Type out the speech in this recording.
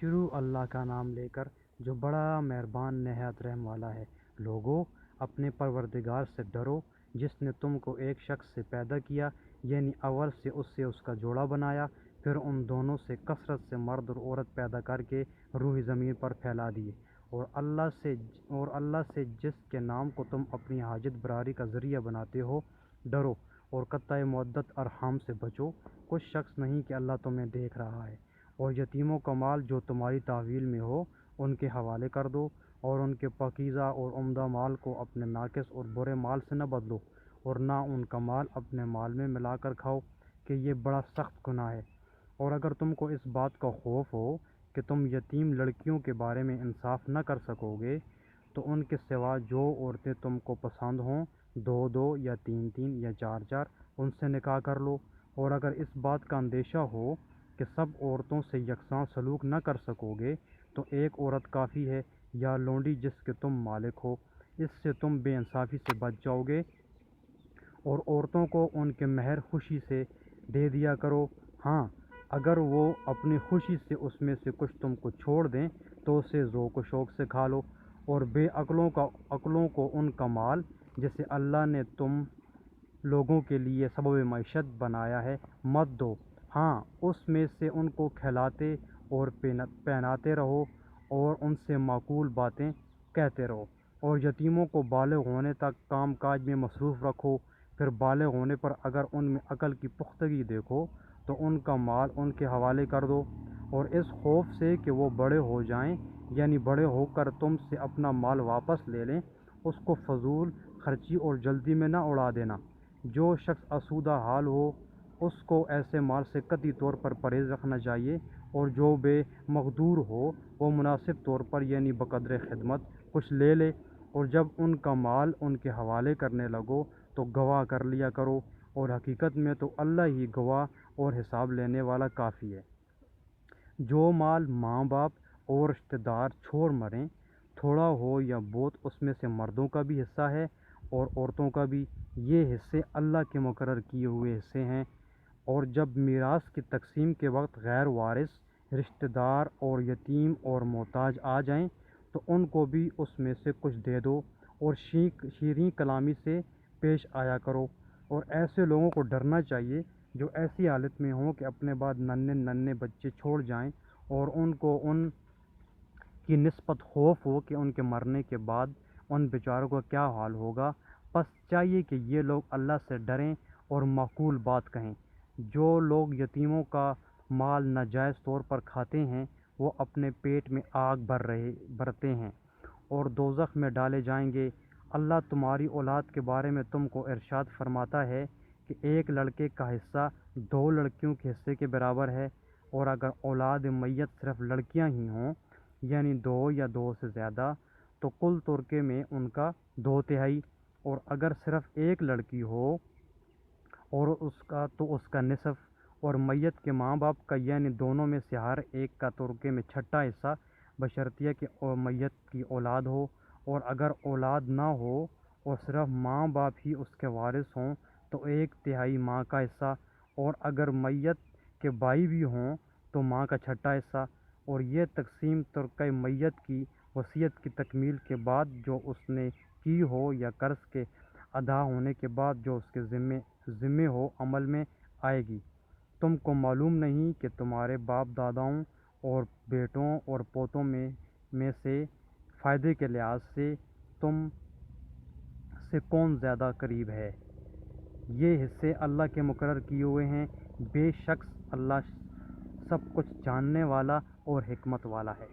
شروع اللہ کا نام لے کر جو بڑا مہربان نہایت رحم والا ہے۔ لوگو، اپنے پروردگار سے ڈرو جس نے تم کو ایک شخص سے پیدا کیا، یعنی اول سے اس کا جوڑا بنایا، پھر ان دونوں سے کثرت سے مرد اور عورت پیدا کر کے روح زمین پر پھیلا دیے، اور اللہ سے جس کے نام کو تم اپنی حاجت براری کا ذریعہ بناتے ہو ڈرو، اور قطع مودت ارحام سے بچو۔ کچھ شخص نہیں کہ اللہ تمہیں دیکھ رہا ہے، اور یتیموں کا مال جو تمہاری تحویل میں ہو ان کے حوالے کر دو، اور ان کے پاکیزہ اور عمدہ مال کو اپنے ناقص اور برے مال سے نہ بدلو، اور نہ ان کا مال اپنے مال میں ملا کر کھاؤ، کہ یہ بڑا سخت گناہ ہے۔ اور اگر تم کو اس بات کا خوف ہو کہ تم یتیم لڑکیوں کے بارے میں انصاف نہ کر سکو گے، تو ان کے سوا جو عورتیں تم کو پسند ہوں، 2 یا 3 یا 4 ان سے نکاح کر لو۔ اور اگر اس بات کا اندیشہ ہو کہ سب عورتوں سے یکساں سلوک نہ کر سکو گے، تو ایک عورت کافی ہے، یا لونڈی جس کے تم مالک ہو، اس سے تم بے انصافی سے بچ جاؤ گے۔ اور عورتوں کو ان کے مہر خوشی سے دے دیا کرو، ہاں اگر وہ اپنی خوشی سے اس میں سے کچھ تم کو چھوڑ دیں تو اسے ذوق و شوق سے کھا لو۔ اور بے عقلوں کو ان کا مال جسے اللہ نے تم لوگوں کے لیے سبب معیشت بنایا ہے مت دو، ہاں اس میں سے ان کو کھلاتے اور پہناتے رہو، اور ان سے معقول باتیں کہتے رہو۔ اور یتیموں کو بالغ ہونے تک کام کاج میں مصروف رکھو، پھر بالغ ہونے پر اگر ان میں عقل کی پختگی دیکھو تو ان کا مال ان کے حوالے کر دو، اور اس خوف سے کہ وہ بڑے ہو جائیں، یعنی بڑے ہو کر تم سے اپنا مال واپس لے لیں، اس کو فضول خرچی اور جلدی میں نہ اڑا دینا۔ جو شخص آسودہ حال ہو اس کو ایسے مال سے قطعی طور پر پرہیز رکھنا چاہیے، اور جو بے مقدور ہو وہ مناسب طور پر یعنی بقدر خدمت کچھ لے لے، اور جب ان کا مال ان کے حوالے کرنے لگو تو گواہ کر لیا کرو، اور حقیقت میں تو اللہ ہی گواہ اور حساب لینے والا کافی ہے۔ جو مال ماں باپ اور رشتہ دار چھوڑ مریں، تھوڑا ہو یا بہت، اس میں سے مردوں کا بھی حصہ ہے اور عورتوں کا بھی، یہ حصے اللہ کے مقرر کیے ہوئے حصے ہیں۔ اور جب میراث کی تقسیم کے وقت غیر وارث رشتہ دار اور یتیم اور محتاج آ جائیں تو ان کو بھی اس میں سے کچھ دے دو، اور شیریں کلامی سے پیش آیا کرو۔ اور ایسے لوگوں کو ڈرنا چاہیے جو ایسی حالت میں ہوں کہ اپنے بعد ننھے بچے چھوڑ جائیں، اور ان کو ان کی نسبت خوف ہو کہ ان کے مرنے کے بعد ان بیچاروں کا کیا حال ہوگا۔ پس چاہیے کہ یہ لوگ اللہ سے ڈریں اور معقول بات کہیں۔ جو لوگ یتیموں کا مال ناجائز طور پر کھاتے ہیں وہ اپنے پیٹ میں آگ بھرتے ہیں اور دوزخ میں ڈالے جائیں گے۔ اللہ تمہاری اولاد کے بارے میں تم کو ارشاد فرماتا ہے کہ ایک لڑکے کا حصہ 2 لڑکیوں کے حصے کے برابر ہے، اور اگر اولاد میت صرف لڑکیاں ہی ہوں، یعنی 2 یا 2 سے زیادہ، تو کل ترکے میں ان کا 2/3، اور اگر صرف ایک لڑکی ہو اور اس کا نصف، اور میت کے ماں باپ کا یعنی دونوں میں سے ہر ایک کا ترکے میں 6واں حصہ، بشرطیہ کہ میت کی اولاد ہو۔ اور اگر اولاد نہ ہو اور صرف ماں باپ ہی اس کے وارث ہوں تو 1/3 ماں کا حصہ، اور اگر میت کے بھائی بھی ہوں تو ماں کا 6واں حصہ۔ اور یہ تقسیم ترکہ میت کی وصیت کی تکمیل کے بعد جو اس نے کی ہو یا قرض کے ادا ہونے کے بعد جو اس کے ذمے ہو عمل میں آئے گی۔ تم کو معلوم نہیں کہ تمہارے باپ داداؤں اور بیٹوں اور پوتوں میں سے فائدے کے لحاظ سے تم سے کون زیادہ قریب ہے۔ یہ حصے اللہ کے مقرر کیے ہوئے ہیں، بے شک اللہ سب کچھ جاننے والا اور حکمت والا ہے۔